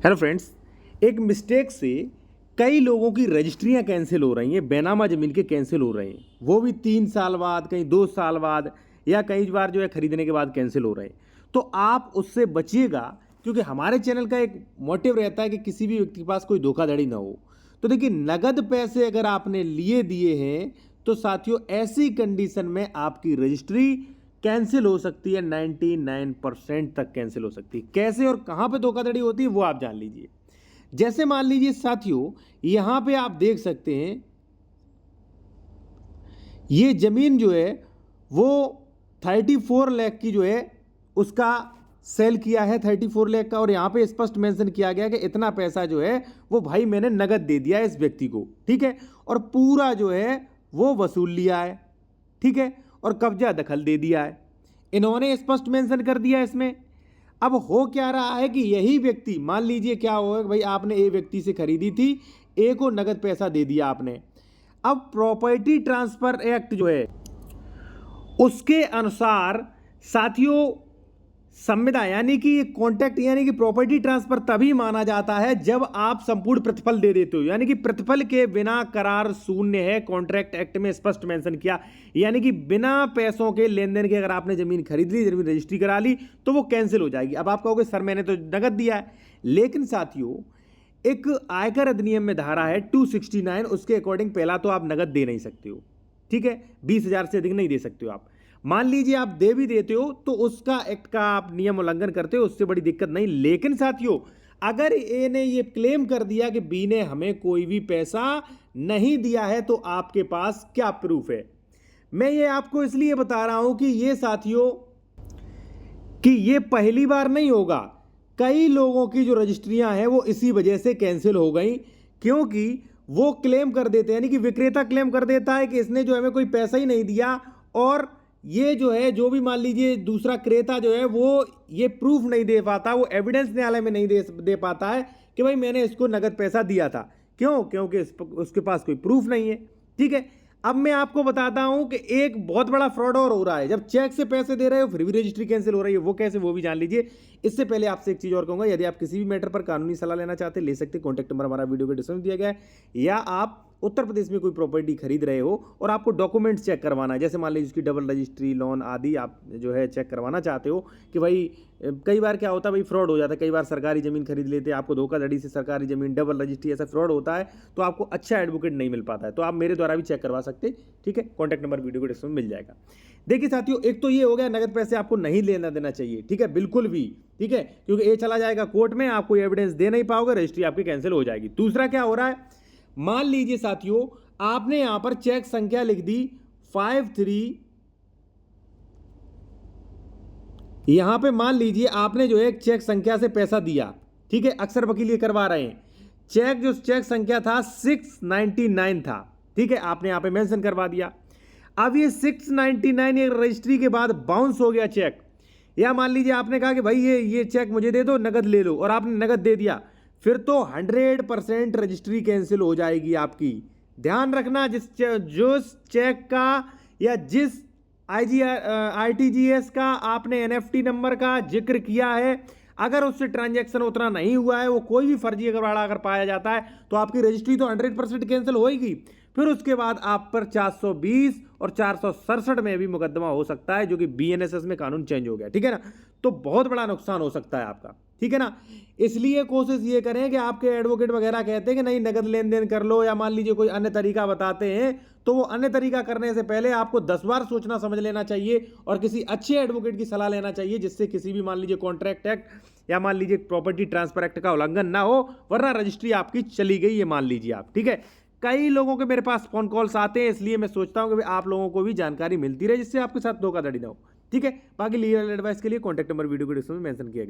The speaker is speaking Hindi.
हेलो फ्रेंड्स, एक मिस्टेक से कई लोगों की रजिस्ट्रियां कैंसिल हो रही हैं, बेनामा ज़मीन के कैंसिल हो रहे हैं, वो भी 3 साल बाद, कहीं 2 साल बाद या कई बार जो है खरीदने के बाद कैंसिल हो रहे हैं। तो आप उससे बचिएगा, क्योंकि हमारे चैनल का एक मोटिव रहता है कि किसी भी व्यक्ति के पास कोई धोखाधड़ी ना हो। तो देखिए, नगद पैसे अगर आपने लिए दिए हैं तो साथियों ऐसी कंडीशन में आपकी रजिस्ट्री कैंसिल हो सकती है, 99% तक कैंसिल हो सकती है। कैसे और कहां पे धोखाधड़ी होती है वो आप जान लीजिए। जैसे मान लीजिए साथियों, यहां पे आप देख सकते हैं ये जमीन जो है वो 34 लाख की जो है उसका सेल किया है, 34 लाख का। और यहां पे स्पष्ट मेंशन किया गया कि इतना पैसा जो है वो भाई मैंने नगद दे दिया है इस व्यक्ति को, ठीक है, और पूरा जो है वो वसूल लिया है, ठीक है, और कब्जा दखल दे दिया है। इन्होंने स्पष्ट मेंशन कर दिया इसमें। अब हो क्या रहा है कि यही व्यक्ति, मान लीजिए क्या होगा भाई, आपने ए व्यक्ति से खरीदी थी, ए को नगद पैसा दे दिया आपने। अब प्रॉपर्टी ट्रांसफर एक्ट जो है उसके अनुसार साथियों संविदा यानी कि कॉन्ट्रैक्ट यानी कि प्रॉपर्टी ट्रांसफर तभी माना जाता है जब आप संपूर्ण प्रतिफल दे देते हो, यानी कि प्रतिफल के बिना करार शून्य है। कॉन्ट्रैक्ट एक्ट में स्पष्ट मेंशन किया, यानी कि बिना पैसों के लेन देन के अगर आपने जमीन खरीद ली, जमीन रजिस्ट्री करा ली तो वो कैंसिल हो जाएगी। अब आप कहोगे सर मैंने तो नगद दिया है, लेकिन साथियों एक आयकर अधिनियम में धारा है 269, उसके अकॉर्डिंग पहला तो आप नगद दे नहीं सकते हो, ठीक है, 20,000 से अधिक नहीं दे सकते हो आप। मान लीजिए आप दे भी देते हो तो उसका एक्ट का आप नियम उल्लंघन करते हो, उससे बड़ी दिक्कत नहीं। लेकिन साथियों अगर ए ने ये क्लेम कर दिया कि बी ने हमें कोई भी पैसा नहीं दिया है तो आपके पास क्या प्रूफ है? मैं ये आपको इसलिए बता रहा हूं कि ये साथियों कि ये पहली बार नहीं होगा। कई लोगों की जो रजिस्ट्रियां हैं वो इसी वजह से कैंसिल हो गई, क्योंकि वो क्लेम कर देते हैं, यानी कि विक्रेता क्लेम कर देता है कि इसने जो हमें कोई पैसा ही नहीं दिया, और ये जो है जो भी मान लीजिए दूसरा क्रेता जो है वो ये प्रूफ नहीं दे पाता, वो एविडेंस न्यायालय में नहीं दे पाता है कि भाई मैंने इसको नगद पैसा दिया था। क्यों? क्योंकि उसके पास कोई प्रूफ नहीं है, ठीक है। अब मैं आपको बताता हूं कि एक बहुत बड़ा फ्रॉड और हो रहा है, जब चेक से पैसे दे रहे हो फिर भी रजिस्ट्री कैंसिल हो रही है। वो कैसे, वो भी जान लीजिए। इससे पहले आपसे एक चीज और कहूंगा, यदि आप किसी भी मैटर पर कानूनी सलाह लेना चाहते हैं ले सकते हैं। कॉन्टैक्ट नंबर हमारा वीडियो के डिस्क्रिप्शन में दिया गया है। या आप उत्तर प्रदेश में कोई प्रॉपर्टी खरीद रहे हो और आपको डॉक्यूमेंट्स चेक करवाना है, जैसे मान लीजिए उसकी डबल रजिस्ट्री, लोन आदि आप जो है चेक करवाना चाहते हो कि भाई कई बार क्या होता है भाई, फ्रॉड हो जाता है। कई बार सरकारी जमीन खरीद लेते हैं, आपको धोखाधड़ी से सरकारी जमीन, डबल रजिस्ट्री, ऐसा फ्रॉड होता है तो आपको अच्छा एडवोकेट नहीं मिल पाता है। तो आप मेरे द्वारा भी चेक करवा सकते हैं, ठीक है। कॉन्टैक्ट नंबर वीडियो के डिस्क्रिप्शन में मिल जाएगा। देखिए साथियों, एक तो ये हो गया नगद पैसे आपको नहीं लेना देना चाहिए, ठीक है, बिल्कुल भी, ठीक है, क्योंकि ये चला जाएगा कोर्ट में, आप कोई एविडेंस दे नहीं पाओगे, रजिस्ट्री आपकी कैंसिल हो जाएगी। दूसरा क्या हो रहा है, मान लीजिए साथियों आपने यहां पर चेक संख्या लिख दी 53, यहां पे मान लीजिए आपने जो है चेक संख्या से पैसा दिया, ठीक है, अक्सर वकील ये करवा रहे हैं। चेक जो चेक संख्या था 699 था, ठीक है, आपने यहां पे मेंशन करवा दिया। अब ये 699 रजिस्ट्री के बाद बाउंस हो गया चेक, या मान लीजिए आपने कहा कि भाई ये चेक मुझे दे दो, नगद ले लो, और आपने नगद दे दिया, फिर तो 100% रजिस्ट्री कैंसिल हो जाएगी आपकी। ध्यान रखना, जो चेक का या जिस आरटीजीएस का आपने एनएफटी नंबर का जिक्र किया है, अगर उससे ट्रांजैक्शन उतना नहीं हुआ है, वो कोई भी फर्जी अगर पाया जाता है तो आपकी रजिस्ट्री तो 100% कैंसिल होएगी। फिर उसके बाद आप पर 420 और 467 में भी मुकदमा हो सकता है, जो कि बीएनएसएस में कानून चेंज हो गया, ठीक है ना। तो बहुत बड़ा नुकसान हो सकता है आपका, ठीक है ना। इसलिए कोशिश ये करें कि आपके एडवोकेट वगैरह कहते हैं कि नहीं नगद लेन देन कर लो, या मान लीजिए कोई अन्य तरीका बताते हैं, तो वो अन्य तरीका करने से पहले आपको 10 बार सोचना समझ लेना चाहिए और किसी अच्छे एडवोकेट की सलाह लेना चाहिए, जिससे किसी भी मान लीजिए कॉन्ट्रैक्ट एक्ट या मान लीजिए प्रॉपर्टी ट्रांसफर एक्ट का उल्लंघन ना हो, वरना रजिस्ट्री आपकी चली गई, ये मान लीजिए आप, ठीक है। कई लोगों के मेरे पास फोन कॉल्स आते हैं, इसलिए मैं सोचता हूं कि आप लोगों को भी जानकारी मिलती रहे, जिससे आपके साथ धोखाधड़ी ना हो, ठीक है। बाकी लीगल एडवाइस के लिए कॉन्टैक्ट नंबर वीडियो को डिस्क्रिप्शन में मेंशन किया गया।